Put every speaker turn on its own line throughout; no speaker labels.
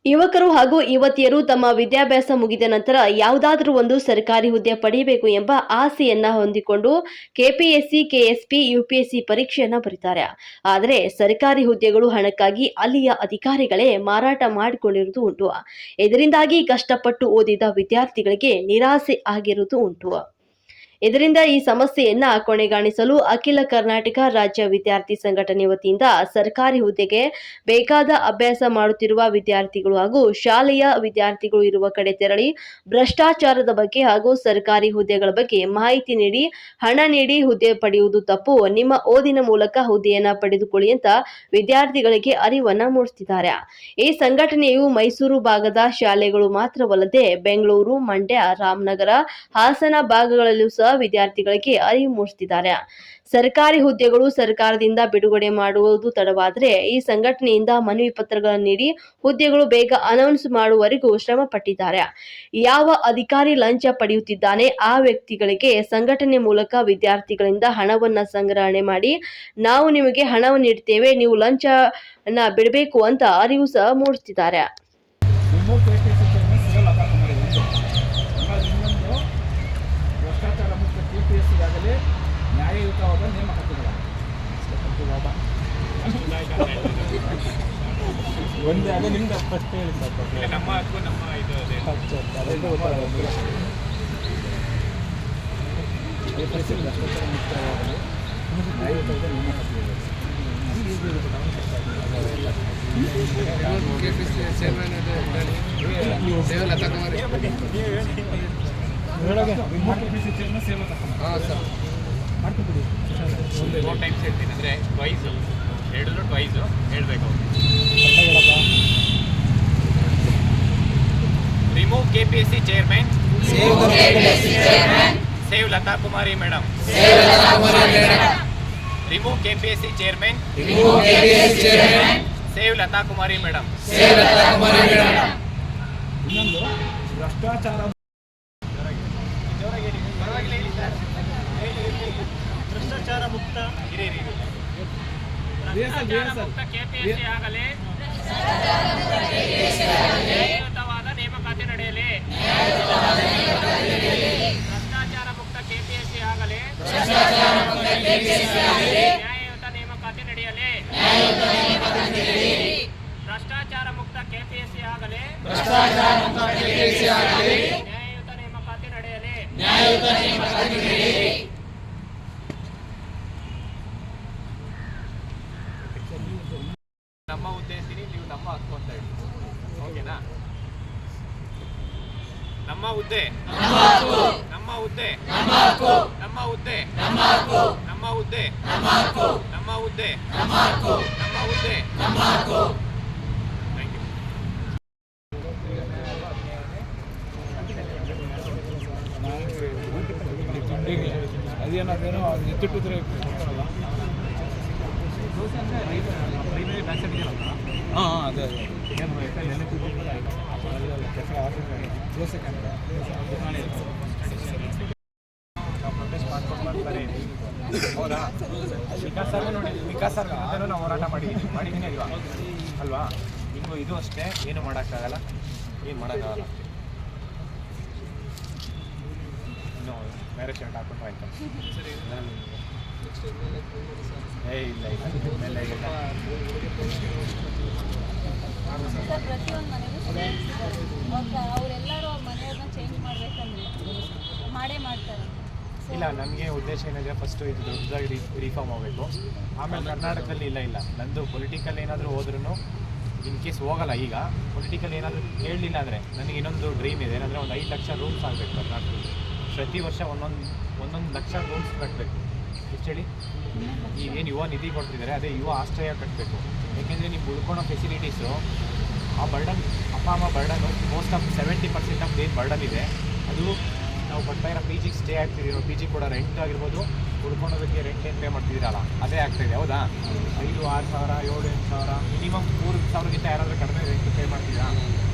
ಯುವಕರು ಹಾಗೂ ಯುವತಿಯರು ತಮ್ಮ ವಿದ್ಯಾಭ್ಯಾಸ ಮುಗಿದ ನಂತರ ಯಾವುದಾದರೂ ಒಂದು ಸರ್ಕಾರಿ ಹುದ್ದೆ ಪಡೆಯಬೇಕು ಎಂಬ ಆಸೆಯನ್ನ ಹೊಂದಿಕೊಂಡು ಕೆಪಿಎಸ್ಸಿ, ಕೆಎಸ್ಪಿ, ಯುಪಿಎಸ್ಸಿ ಪರೀಕ್ಷೆಯನ್ನ ಬರೀತಾರೆ. ಆದರೆ ಸರ್ಕಾರಿ ಹುದ್ದೆಗಳು ಹಣಕ್ಕಾಗಿ ಅಲ್ಲಿಯ ಅಧಿಕಾರಿಗಳೇ ಮಾರಾಟ ಮಾಡಿಕೊಂಡಿರುವುದು ಉಂಟು. ಇದರಿಂದಾಗಿ ಕಷ್ಟಪಟ್ಟು ಓದಿದ ವಿದ್ಯಾರ್ಥಿಗಳಿಗೆ ನಿರಾಸೆ ಆಗಿರುವುದು ಉಂಟು. ಇದರಿಂದ ಈ ಸಮಸ್ಯೆಯನ್ನ ಕೊನೆಗಾಣಿಸಲು ಅಖಿಲ ಕರ್ನಾಟಕ ರಾಜ್ಯ ವಿದ್ಯಾರ್ಥಿ ಸಂಘಟನೆ ವತಿಯಿಂದ ಸರ್ಕಾರಿ ಹುದ್ದೆಗೆ ಬೇಕಾದ ಅಭ್ಯಾಸ ಮಾಡುತ್ತಿರುವ ವಿದ್ಯಾರ್ಥಿಗಳು ಹಾಗೂ ಶಾಲೆಯ ವಿದ್ಯಾರ್ಥಿಗಳು ಇರುವ ಕಡೆ ತೆರಳಿ ಭ್ರಷ್ಟಾಚಾರದ ಬಗ್ಗೆ ಹಾಗೂ ಸರ್ಕಾರಿ ಹುದ್ದೆಗಳ ಬಗ್ಗೆ ಮಾಹಿತಿ ನೀಡಿ ಹಣ ನೀಡಿ ಹುದ್ದೆ ಪಡೆಯುವುದು ತಪ್ಪು, ನಿಮ್ಮ ಓದಿನ ಮೂಲಕ ಹುದ್ದೆಯನ್ನ ಪಡೆದುಕೊಳ್ಳಿ ಅಂತ ವಿದ್ಯಾರ್ಥಿಗಳಿಗೆ ಅರಿವನ್ನ ಮೂಡಿಸುತ್ತಿದ್ದಾರೆ. ಈ ಸಂಘಟನೆಯು ಮೈಸೂರು ಭಾಗದ ಶಾಲೆಗಳು ಮಾತ್ರವಲ್ಲದೆ ಬೆಂಗಳೂರು, ಮಂಡ್ಯ, ರಾಮನಗರ, ಹಾಸನ ಭಾಗಗಳಲ್ಲೂ ಸಹ ವಿದ್ಯಾರ್ಥಿಗಳಿಗೆ ಅರಿವು ಮೂಡಿಸುತ್ತಿದ್ದಾರೆ. ಸರ್ಕಾರಿ ಹುದ್ದೆಗಳು ಸರ್ಕಾರದಿಂದ ಬಿಡುಗಡೆ ಮಾಡುವುದು ತಡವಾದರೆ ಈ ಸಂಘಟನೆಯಿಂದ ಮನವಿ ಪತ್ರಗಳನ್ನು ನೀಡಿ ಹುದ್ದೆಗಳು ಬೇಗ ಅನೌನ್ಸ್ ಮಾಡುವವರೆಗೂ ಶ್ರಮ ಪಟ್ಟಿದ್ದಾರೆ. ಯಾವ ಅಧಿಕಾರಿ ಲಂಚ ಪಡೆಯುತ್ತಿದ್ದಾನೆ ಆ ವ್ಯಕ್ತಿಗಳಿಗೆ ಸಂಘಟನೆ ಮೂಲಕ ವಿದ್ಯಾರ್ಥಿಗಳಿಂದ ಹಣವನ್ನ ಸಂಗ್ರಹಣೆ ಮಾಡಿ ನಾವು ನಿಮಗೆ ಹಣವನ್ನು ನೀಡುತ್ತೇವೆ, ನೀವು ಲಂಚನ ಬಿಡಬೇಕು ಅಂತ ಅರಿವು ಸಹ ಮೂಡಿಸುತ್ತಿದ್ದಾರೆ.
ಕೆಪಿಎಸ್ಸಿಗಾಗಲೇ ನ್ಯಾಯಯುತವಾದ ನೇಮಕಾತಿಗಳ ಒಂದೇ ಅದೇ ನಿಮ್ದು ಫಸ್ಟ್ ಹೇಳಿ ಸರ್. ನಮ್ಮ ಹಕ್ಕು ನಮ್ಮ ಇದು ಭ್ರಷ್ಟಾಚಾರ ಮುಕ್ತವಾಗಲು ನ್ಯಾಯಯುತವಾದ ನೇಮಕಾತಿಗಳು KPSC chairman Sevalatha Kumari
four times ಹೇಳ್ತೀನಿ ಅಂದರೆ ಟ್ವೈಸ್ ಹೇಳಬೇಕು. Remove KPSC chairman, Seva Latha Kumari madam. Remove KPSC chairman, Seva Latha Kumari madam.
ಇನ್ನೊಂದು ಭ್ರಷ್ಟಾಚಾರ
ಭ್ರಷ್ಟಾಚಾರ ಮುಕ್ತ ಕೆಪಿಎಸ್ಸಿ ಆಗಲಿ, ನ್ಯಾಯಯುತವಾದ ನೇಮಕಾತಿ ನಡೆಯಲಿ. ಭ್ರಷ್ಟಾಚಾರ ಮುಕ್ತ ಕೆಪಿಎಸ್ಸಿ ಆಗಲಿ, ನ್ಯಾಯಯುತ ನೇಮಕಾತಿ ನಡೆಯಲಿ. ಭ್ರಷ್ಟಾಚಾರ ಮುಕ್ತ ಕೆಪಿಎಸ್ಸಿ ಆಗಲಿ, ನ್ಯಾಯಯುತ ನೇಮಕಾತಿ ನಡೆಯಲಿ.
ನಮ್ಮ ಹುದ್ದೆ ಅಂತೀನಿ, ನೀವು ನಮ್ಮ ಹಕ್ಕು ಅಂತ ಹೇಳಿ, ಓಕೆನಾ? ನಮ್ಮ ಹುದ್ದೆ, ನಮ್ಮ ಹುದ್ದೆ, ನಮ್ಮ ಹುದ್ದೆ, ನಮ್ಮ ಹುದ್ದೆ, ನಮ್ಮ ಹುದ್ದೆ, ನಮ್ಮ ಹುದ್ದೆ. Thank
you. ಅದೇನಾದೇನೋ ಎತ್ತಿಟ್ಟಿದ್ರೆ ಕೊಡ್ತಾರಲ್ಲ. ಹಾಂ ಅದೇ
ಪ್ರೊಟೆಸ್ಟ್ ಮಾಡ್ತಾರೆ. ಹೌದಾ? ವಿಕಾಸ್ ಸರ್ ಅದನ್ನು ನಾವು ಹೋರಾಟ ಮಾಡಿದ್ದೀನಿ ಅಲ್ವಾ? ನಿಮಗೂ ಇದು ಅಷ್ಟೇ, ಏನು ಮಾಡೋಕ್ಕಾಗಲ್ಲ, ಏನು ಮಾಡೋಕ್ಕಾಗಲ್ಲ. ಇನ್ನು ಬೇರೆ ಶರ್ಟ್ ಹಾಕ್ಬಿಟ್ರೆ ಆಯ್ತು. ಇಲ್ಲ ಮೇಲೆ
ಸರ್, ಪ್ರತಿಯೊಂದು ಮನೆಗೂ ಅವರೆಲ್ಲರೂ ಮನೆಯವ್ರನ್ನ ಚೇಂಜ್ ಮಾಡಬೇಕಂದ್ರೆ ಮಾಡೇ ಮಾಡ್ತಾರೆ.
ಇಲ್ಲ, ನನಗೆ ಉದ್ದೇಶ ಏನಿದೆ, ಫಸ್ಟು ಇದು ದೊಡ್ಡದಾಗಿ ರಿಫಾರ್ಮ್ ಆಗಬೇಕು. ಆಮೇಲೆ ಕರ್ನಾಟಕದಲ್ಲಿ ಇಲ್ಲ ನಂದು ಪೊಲಿಟಿಕಲ್ ಏನಾದರೂ ಹೋದ್ರೂ ಇನ್ ಕೇಸ್ ಹೋಗಲ್ಲ. ಈಗ ಪೊಲಿಟಿಕಲ್ ಏನಾದರೂ ಹೇಳಲಿಲ್ಲ ಅಂದರೆ ನನಗೆ ಇನ್ನೊಂದು ಡ್ರೀಮ್ ಇದೆ, ಏನಂದರೆ ಒಂದು 5 ಲಕ್ಷ ರೂಮ್ಸ್ ಆಗಬೇಕು ಕರ್ನಾಟಕದಲ್ಲಿ. ಪ್ರತಿ ವರ್ಷ ಒಂದೊಂದು ಲಕ್ಷ ರೂಮ್ಸ್ ಕಟ್ಟಬೇಕು. ಎಷ್ಟು ಹೇಳಿ? ಏನು ಯುವ ನಿಧಿ ಕೊಡ್ತಿದ್ದಾರೆ, ಅದೇ ಯುವ ಆಶ್ರಯ ಕಟ್ಟಬೇಕು. ಏಕೆಂದರೆ ನೀವು ಉಳ್ಕೊಳೋ ಫೆಸಿಲಿಟೀಸು, ಆ ಬರ್ಡನ್, ಅಪ್ಪ ಅಮ್ಮ ಬರ್ಡನ್ನು ಮೋಸ್ಟ್ ಆಫ್ 70% ಆಫ್ ಏನು ಬರ್ಡನ್ ಇದೆ ಅದು ನಾವು ಬರ್ತಾ ಇರೋ ಪಿ ಜಿಗೆ ಸ್ಟೇ ಆಗ್ತಿದ್ದೀರೋ, ಪಿ ಜಿ ಕೂಡ ರೆಂಟ್ ಆಗಿರ್ಬೋದು, ಉಳ್ಕೊಳೋದಕ್ಕೆ ರೆಂಟ್ ಏನು ಪೇ ಮಾಡ್ತಿದ್ದೀರಲ್ಲ ಅದೇ ಆಗ್ತಾಯಿದೆ. ಹೌದಾ? 5,000, 6,000, 7,000, 8,000 ಮಿನಿಮಮ್ 3,000ಗಿಂತ ಯಾರಾದರೂ ಕಡಿಮೆ ರೆಂಟ್ ಪೇ ಮಾಡ್ತಿದ್ದೀರಾ?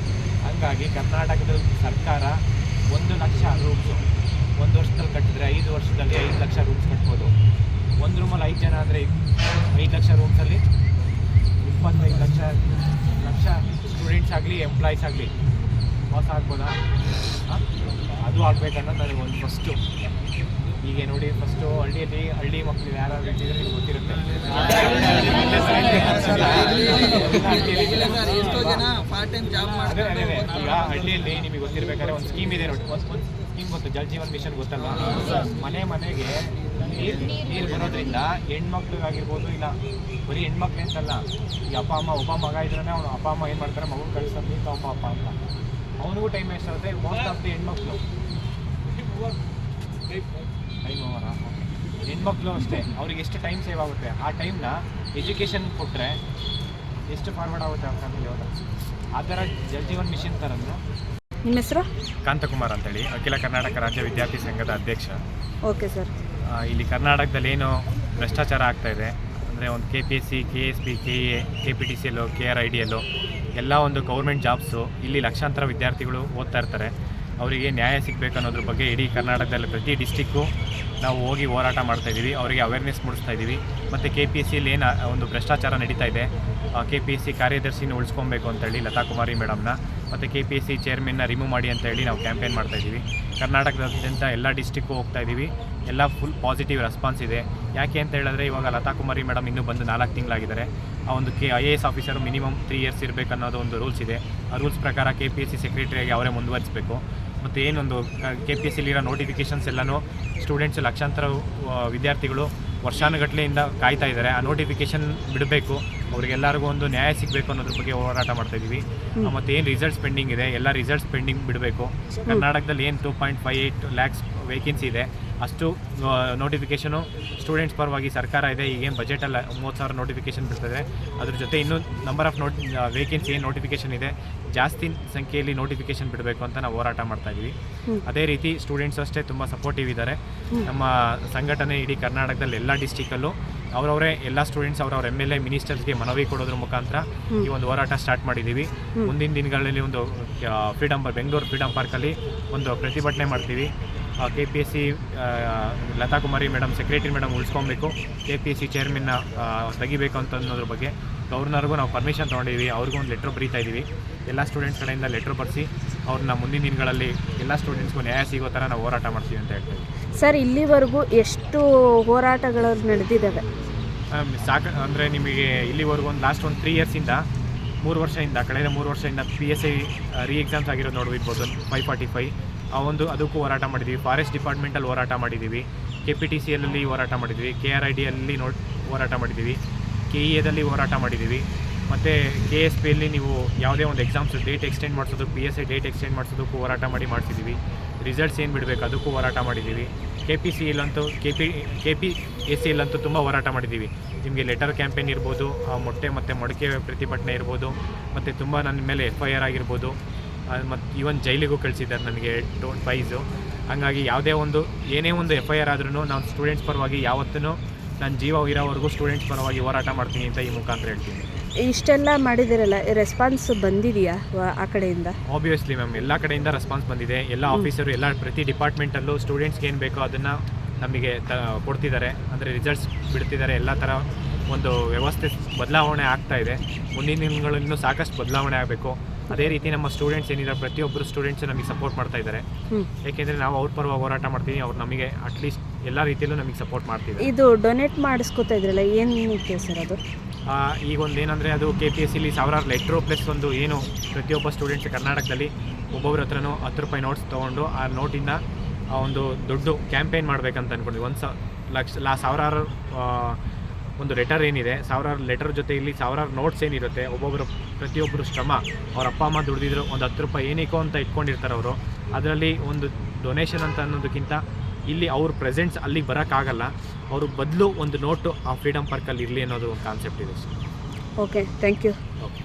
ಹಂಗಾಗಿ ಕರ್ನಾಟಕದ ಸರ್ಕಾರ 1 ಲಕ್ಷ ರೂಮ್ಸು 1 ವರ್ಷದಲ್ಲಿ ಕಟ್ಟಿದ್ರೆ 5 ವರ್ಷದಲ್ಲಿ 5 ಲಕ್ಷ ರೂಮ್ಸ್ ಕಟ್ಬೋದು. ಒಂದು ರೂಮಲ್ಲಿ 5 ಜನ ಅಂದರೆ 5 ಲಕ್ಷ ರೂಮ್ಸಲ್ಲಿ 25 ಲಕ್ಷ ಸ್ಟೂಡೆಂಟ್ಸ್ ಆಗಲಿ ಎಂಪ್ಲಾಯೀಸ್ ಆಗಲಿ ಮೋಸ ಆಗ್ಬೋದಾ? ಅದು ಆಗ್ಬೇಕನ್ನೋದು ನನಗೆ ಒಂದು ಫಸ್ಟು. ಈಗ ನೋಡಿ, ಫಸ್ಟು ಹಳ್ಳಿ ಮಕ್ಕಳು ಯಾರು ಇಟ್ಟಿದ್ರೆ ನಿಮ್ಗೆ ಗೊತ್ತಿರುತ್ತೆ. ಅದೇ ಈಗ ಹಳ್ಳಿಯಲ್ಲಿ ನಿಮಗೆ ಗೊತ್ತಿರ್ಬೇಕಾದ್ರೆ ಒಂದು ಸ್ಕೀಮ್ ಇದೆ ನೋಡಿ. ಒಂದು ಸ್ಕೀಮ್ ಗೊತ್ತು, ಜಲ್ ಜೀವನ್ ಮಿಷನ್ ಗೊತ್ತಲ್ಲ? ಮನೆಗೆ ನೀರು ಬರೋದ್ರಿಂದ ಹೆಣ್ಮಕ್ಳಿಗಾಗಿರ್ಬೋದು, ಇಲ್ಲ ಬರೀ ಹೆಣ್ಮಕ್ಳು ಅಂತಲ್ಲ, ಈ ಅಪ್ಪ ಅಮ್ಮ ಒಬ್ಬ ಮಗ ಇದ್ರೆ ಅವ್ನು ಅಪ್ಪ ಅಮ್ಮ ಏನು ಮಾಡ್ತಾರೆ, ಮಗು ಕಳಿಸ್ತಾರೆ ಅಮ್ಮ ಅಪ್ಪ ಅಂತ. ಅವನಿಗೂ ಟೈಮ್ ವೇಸ್ಟ್ ಆಗುತ್ತೆ. ಮೋಸ್ಟ್ ಆಫ್ ದಿ ಹೆಣ್ಮಕ್ಳು ಅಷ್ಟೇ, ಅವ್ರಿಗೆ ಎಷ್ಟು ಟೈಮ್ ಸೇವ್ ಆಗುತ್ತೆ. ಆ ಟೈಮ್ನ ಎಜುಕೇಷನ್ ಕೊಟ್ಟರೆ ಎಷ್ಟು ಫಾರ್ವರ್ಡ್ ಆಗುತ್ತೆ ಅವ್ರ ಫ್ಯಾಮಿಲಿ. ಹೋದ ಆ ಥರ ಜಲ್ ಜೀವನ್ ಮಿಷನ್ ಥರದ್ದು.
ನಿಮ್ಮ ಹೆಸರು?
ಕಾಂತಕುಮಾರ್ ಅಂತೇಳಿ, ಅಖಿಲ ಕರ್ನಾಟಕ ರಾಜ್ಯ ವಿದ್ಯಾರ್ಥಿ ಸಂಘದ ಅಧ್ಯಕ್ಷ.
Okay sir.
ಇಲ್ಲಿ ಕರ್ನಾಟಕದಲ್ಲಿ ಏನು ಭ್ರಷ್ಟಾಚಾರ ಆಗ್ತಾಯಿದೆ ಅಂದರೆ, ಒಂದು KPSC, KSP, KA, KPTCL, KRIDL ಎಲ್ಲ ಒಂದು ಗೌರ್ಮೆಂಟ್ ಜಾಬ್ಸು ಇಲ್ಲಿ ಲಕ್ಷಾಂತರ ವಿದ್ಯಾರ್ಥಿಗಳು ಓದ್ತಾ ಇರ್ತಾರೆ. ಅವರಿಗೆ ನ್ಯಾಯ ಸಿಗಬೇಕು ಅನ್ನೋದ್ರ ಬಗ್ಗೆ ಇಡೀ ಕರ್ನಾಟಕದಲ್ಲಿ ಪ್ರತಿ ಡಿಸ್ಟಿಕ್ಕು ನಾವು ಹೋಗಿ ಹೋರಾಟ ಮಾಡ್ತಾಯಿದ್ದೀವಿ. ಅವರಿಗೆ ಅವೇರ್ನೆಸ್ ಮೂಡಿಸ್ತಾ ಇದ್ದೀವಿ. ಮತ್ತು KPSCಯಲ್ಲಿ ಏನು ಒಂದು ಭ್ರಷ್ಟಾಚಾರ ನಡೀತಾ ಇದೆ, KPSC ಕಾರ್ಯದರ್ಶಿನ ಉಳಿಸ್ಕೊಬೇಕು ಅಂತೇಳಿ ಲತಾ ಕುಮಾರಿ ಮೇಡಮ್ನ, ಮತ್ತು KPSC ಚೇರ್ಮನ್ನ ರಿಮೂವ್ ಮಾಡಿ ಅಂತೇಳಿ ನಾವು ಕ್ಯಾಂಪೇನ್ ಮಾಡ್ತಾಯಿದ್ದೀವಿ. ಕರ್ನಾಟಕದಾದ್ಯಂತ ಎಲ್ಲ ಡಿಸ್ಟಿಕ್ಕು ಹೋಗ್ತಾಯಿದ್ದೀವಿ. ಎಲ್ಲ ಫುಲ್ ಪಾಸಿಟಿವ್ ರೆಸ್ಪಾನ್ಸ್ ಇದೆ. ಯಾಕೆ ಅಂತ ಹೇಳಿದ್ರೆ, ಇವಾಗ ಲತಾ ಕುಮಾರಿ ಮೇಡಮ್ ಇನ್ನೂ ಬಂದು 4 ತಿಂಗಳಾಗಿದ್ದಾರೆ. ಆ ಒಂದು IAS ಆಫೀಸರು ಮಿನಿಮಮ್ 3 ಇಯರ್ಸ್ ಇರಬೇಕು ಅನ್ನೋದು ಒಂದು ರೂಲ್ಸ್ ಇದೆ. ಆ ರೂಲ್ಸ್ ಪ್ರಕಾರ KPSC ಸೆಕ್ರೆಟರಿಯಾಗಿ ಅವರೇ ಮುಂದುವರಿಸಬೇಕು. ಮತ್ತು ಏನೊಂದು KPSCಲಿರೋ ನೋಟಿಫಿಕೇಷನ್ಸ್ ಎಲ್ಲನೂ ಸ್ಟೂಡೆಂಟ್ಸ್ ಲಕ್ಷಾಂತರ ವಿದ್ಯಾರ್ಥಿಗಳು ವರ್ಷಾನುಗಟ್ಟಲೆಯಿಂದ ಕಾಯ್ತಾ ಇದ್ದಾರೆ. ಆ ನೋಟಿಫಿಕೇಷನ್ ಬಿಡಬೇಕು, ಅವರಿಗೆಲ್ಲರಿಗೂ ಒಂದು ನ್ಯಾಯ ಸಿಗಬೇಕು ಅನ್ನೋದ್ರ ಬಗ್ಗೆ ಹೋರಾಟ ಮಾಡ್ತಾಯಿದ್ದೀವಿ. ಮತ್ತು ಏನು ರಿಸಲ್ಟ್ಸ್ ಪೆಂಡಿಂಗ್ ಇದೆ, ಎಲ್ಲ ರಿಸಲ್ಟ್ಸ್ ಪೆಂಡಿಂಗ್ ಬಿಡಬೇಕು. ಕರ್ನಾಟಕದಲ್ಲಿ ಏನು 2.58 ಲ್ಯಾಕ್ಸ್ ವೇಕೆನ್ಸಿ ಇದೆ, ಅಷ್ಟು ನೋಟಿಫಿಕೇಷನು ಸ್ಟೂಡೆಂಟ್ಸ್ ಪರವಾಗಿ ಸರ್ಕಾರ ಇದೆ. ಈಗೇನು ಬಜೆಟಲ್ಲಿ 30,000 ನೋಟಿಫಿಕೇಷನ್ ಬಿಡ್ತದೆ. ಅದ್ರ ಜೊತೆ ಇನ್ನೂ ನಂಬರ್ ಆಫ್ ವೇಕೆನ್ಸಿ ಏನು ನೋಟಿಫಿಕೇಷನ್ ಇದೆ, ಜಾಸ್ತಿ ಸಂಖ್ಯೆಯಲ್ಲಿ ನೋಟಿಫಿಕೇಷನ್ ಬಿಡಬೇಕು ಅಂತ ನಾವು ಹೋರಾಟ ಮಾಡ್ತಾಯಿದ್ದೀವಿ. ಅದೇ ರೀತಿ ಸ್ಟೂಡೆಂಟ್ಸ್ ಅಷ್ಟೇ ತುಂಬ ಸಪೋರ್ಟಿವ್ ಇದ್ದಾರೆ. ನಮ್ಮ ಸಂಘಟನೆ ಇಡೀ ಕರ್ನಾಟಕದಲ್ಲಿ ಎಲ್ಲ ಡಿಸ್ಟಿಕಲ್ಲೂ ಅವರವರೇ ಎಲ್ಲ ಸ್ಟೂಡೆಂಟ್ಸ್ ಅವ್ರವ್ರ MLA ಮಿನಿಸ್ಟರ್ಸ್ಗೆ ಮನವಿ ಕೊಡೋದ್ರ ಮುಖಾಂತರ ಈ ಒಂದು ಹೋರಾಟ ಸ್ಟಾರ್ಟ್ ಮಾಡಿದ್ದೀವಿ. ಮುಂದಿನ ದಿನಗಳಲ್ಲಿ ಒಂದು ಬೆಂಗಳೂರು ಫ್ರೀಡಮ್ ಪಾರ್ಕಲ್ಲಿ ಒಂದು ಪ್ರತಿಭಟನೆ ಮಾಡ್ತೀವಿ. KPSC Lata Kumari madam secretary madam ಉಳಿಸ್ಕೊಬೇಕು, KPSC ಚೇರ್ಮನ್ನ ತೆಗಿಬೇಕು ಅಂತ ಅನ್ನೋದ್ರ ಬಗ್ಗೆ ಗವರ್ನರ್ಗೂ ನಾವು ಪರ್ಮಿಷನ್ ತೊಗೊಂಡಿದ್ದೀವಿ. ಅವ್ರಿಗೂ ಒಂದು ಲೆಟ್ರ್ ಬರೀತಾ ಇದ್ದೀವಿ. ಎಲ್ಲ ಸ್ಟೂಡೆಂಟ್ಸ್ ಕಡೆಯಿಂದ ಲೆಟ್ರ್ ಬರೆಸಿ ಅವ್ರನ್ನ ಮುಂದಿನ ದಿನಗಳಲ್ಲಿ ಎಲ್ಲ ಸ್ಟೂಡೆಂಟ್ಸ್ಗೂ ನ್ಯಾಯ ಸಿಗೋ ಥರ ನಾವು ಹೋರಾಟ ಮಾಡ್ತೀವಿ ಅಂತ ಹೇಳ್ತೀವಿ.
ಸರ್, ಇಲ್ಲಿವರೆಗೂ ಎಷ್ಟು ಹೋರಾಟಗಳು ನಡೆದಿದ್ದಾವೆ?
ಅಂದರೆ ನಿಮಗೆ ಇಲ್ಲಿವರೆಗೂ ಒಂದು ಲಾಸ್ಟ್ 3 ಇಯರ್ಸಿಂದ 3 ವರ್ಷದಿಂದ ಕಳೆದ 3 ವರ್ಷದಿಂದ PSI ಎಕ್ಸಾಮ್ಸ್ ಆಗಿರೋದು ನೋಡಿರ್ಬೋದು. 545 ಅದಕ್ಕೂ ಹೋರಾಟ ಮಾಡಿದ್ದೀವಿ. ಫಾರೆಸ್ಟ್ ಡಿಪಾರ್ಟ್ಮೆಂಟಲ್ಲಿ ಹೋರಾಟ ಮಾಡಿದ್ದೀವಿ. KPTCLಲ್ಲಿ ಹೋರಾಟ ಮಾಡಿದ್ದೀವಿ. KRIDLಲ್ಲಿ ಹೋರಾಟ ಮಾಡಿದ್ದೀವಿ. KEAದಲ್ಲಿ ಹೋರಾಟ ಮಾಡಿದ್ದೀವಿ. ಮತ್ತು KSPಯಲ್ಲಿ ನೀವು ಯಾವುದೇ ಒಂದು ಎಕ್ಸಾಮ್ಸ್ ಡೇಟ್ ಎಕ್ಸ್ಟೆಂಡ್ ಮಾಡಿಸೋದು, PSI ಡೇಟ್ ಎಕ್ಸ್ಟೆಂಡ್ ಮಾಡಿಸೋದಕ್ಕೂ ಹೋರಾಟ ಮಾಡಿಸಿದ್ದೀವಿ. ರಿಸಲ್ಟ್ಸ್ ಏನು ಬಿಡಬೇಕು ಅದಕ್ಕೂ ಹೋರಾಟ ಮಾಡಿದ್ದೀವಿ. KPSCಯಲ್ಲಂತೂ ತುಂಬ ಹೋರಾಟ ಮಾಡಿದ್ದೀವಿ. ನಿಮಗೆ ಲೆಟರ್ ಕ್ಯಾಂಪೇನ್ ಇರ್ಬೋದು, ಮೊಟ್ಟೆ ಮತ್ತು ಮೊಡಕೆ ಪ್ರತಿಭಟನೆ ಇರ್ಬೋದು, ಮತ್ತು ತುಂಬ ನನ್ನ ಮೇಲೆ FIR ಆಗಿರ್ಬೋದು, ಮತ್ತು ಈವನ್ ಜೈಲಿಗೂ ಕಳಿಸಿದ್ದಾರೆ ನನಗೆ ಫೈಸು. ಹಾಗಾಗಿ ಏನೇ ಒಂದು FIR ಆದ್ರೂ ನಾನು ಸ್ಟೂಡೆಂಟ್ಸ್ ಪರವಾಗಿ ಯಾವತ್ತೂ ನನ್ನ ಜೀವ ಇರೋವರೆಗೂ ಸ್ಟೂಡೆಂಟ್ಸ್ ಪರವಾಗಿ ಹೋರಾಟ ಮಾಡ್ತೀನಿ ಅಂತ ಈ ಮುಖಾಂತರ ಹೇಳ್ತೀನಿ.
ಇಷ್ಟೆಲ್ಲ ಮಾಡಿದಿರಲ್ಲ, ರೆಸ್ಪಾನ್ಸ್ ಬಂದಿದೆಯಾ ಆ ಕಡೆಯಿಂದ?
ಆಬ್ವಿಯಸ್ಲಿ ಮ್ಯಾಮ್, ಎಲ್ಲ ಕಡೆಯಿಂದ ರೆಸ್ಪಾನ್ಸ್ ಬಂದಿದೆ. ಎಲ್ಲ ಆಫೀಸರು ಎಲ್ಲ ಪ್ರತಿ ಡಿಪಾರ್ಟ್ಮೆಂಟಲ್ಲೂ ಸ್ಟೂಡೆಂಟ್ಸ್ಗೆ ಏನು ಬೇಕೋ ಅದನ್ನು ನಮಗೆ ಕೊಡ್ತಿದ್ದಾರೆ. ಅಂದರೆ ರಿಸಲ್ಟ್ಸ್ ಬಿಡ್ತಿದ್ದಾರೆ. ಎಲ್ಲ ಥರ ಒಂದು ವ್ಯವಸ್ಥೆ ಬದಲಾವಣೆ ಆಗ್ತಾ ಇದೆ. ಮುಂದಿನ ದಿನಗಳಲ್ಲೂ ಸಾಕಷ್ಟು ಬದಲಾವಣೆ ಆಗಬೇಕು. ಅದೇ ರೀತಿ ನಮ್ಮ ಸ್ಟೂಡೆಂಟ್ಸ್ ಏನಿದ್ದಾರೆ, ಪ್ರತಿಯೊಬ್ಬರು ಸ್ಟೂಡೆಂಟ್ಸ್ ನಮಗೆ ಸಪೋರ್ಟ್ ಮಾಡ್ತಾ ಇದ್ದಾರೆ. ಯಾಕೆಂದರೆ ನಾವು ಅವ್ರ ಪರವಾಗಿ ಹೋರಾಟ ಮಾಡ್ತೀವಿ, ಅವ್ರು ನಮಗೆ ಅಟ್ಲೀಸ್ಟ್ ಎಲ್ಲ ರೀತಿಯಲ್ಲೂ ನಮಗೆ ಸಪೋರ್ಟ್ ಮಾಡ್ತಿದ್ದಾರೆ.
ಇದು ಡೊನೇಟ್ ಮಾಡಿಸ್ಕೊತಾ ಇದ್ರಲ್ಲ, ಏನಕ್ಕೆ ಸರ್ ಅದು?
ಈಗ ಒಂದು ಏನಂದರೆ, ಅದು KPSCಲಿ 1000 ಲೆಟ್ರು ಪ್ಲಸ್ ಒಂದು ಏನು ಪ್ರತಿಯೊಬ್ಬ ಸ್ಟೂಡೆಂಟ್ಸ್ ಕರ್ನಾಟಕದಲ್ಲಿ ಒಬ್ಬೊಬ್ಬರ ಹತ್ರನೂ 10 ರೂಪಾಯಿ ನೋಟ್ಸ್ ತೊಗೊಂಡು ಆ ನೋಟಿಂದ ಒಂದು ದೊಡ್ಡ ಕ್ಯಾಂಪೇನ್ ಮಾಡಬೇಕಂತ ಅಂದ್ಕೊಂಡ್ವಿ. 1,000 ಒಂದು ಲೆಟರ್ ಏನಿದೆ, 1000 ಲೆಟರ್ ಜೊತೆ ಇಲ್ಲಿ 1000 ನೋಟ್ಸ್ ಏನಿರುತ್ತೆ, ಪ್ರತಿಯೊಬ್ಬರು ಶ್ರಮ, ಅವ್ರ ಅಪ್ಪ ಅಮ್ಮ ದುಡಿದಿದ್ರು ಒಂದು 10 ರೂಪಾಯಿ ಏನಿಕೋ ಅಂತ ಇಟ್ಕೊಂಡಿರ್ತಾರೆ ಅವರು. ಅದರಲ್ಲಿ ಒಂದು ಡೊನೇಷನ್ ಅಂತ ಅನ್ನೋದಕ್ಕಿಂತ ಇಲ್ಲಿ ಅವ್ರ ಪ್ರೆಸೆಂಟ್ಸ್ ಅಲ್ಲಿಗೆ ಬರೋಕ್ಕಾಗಲ್ಲ, ಅವ್ರ ಬದಲು ಒಂದು ನೋಟು ಆ ಫ್ರೀಡಮ್ ಪಾರ್ಕಲ್ಲಿ ಇರಲಿ ಅನ್ನೋದು ಒಂದು ಕಾನ್ಸೆಪ್ಟ್ ಇದೆ.
Okay, thank you.
ಓಕೆ.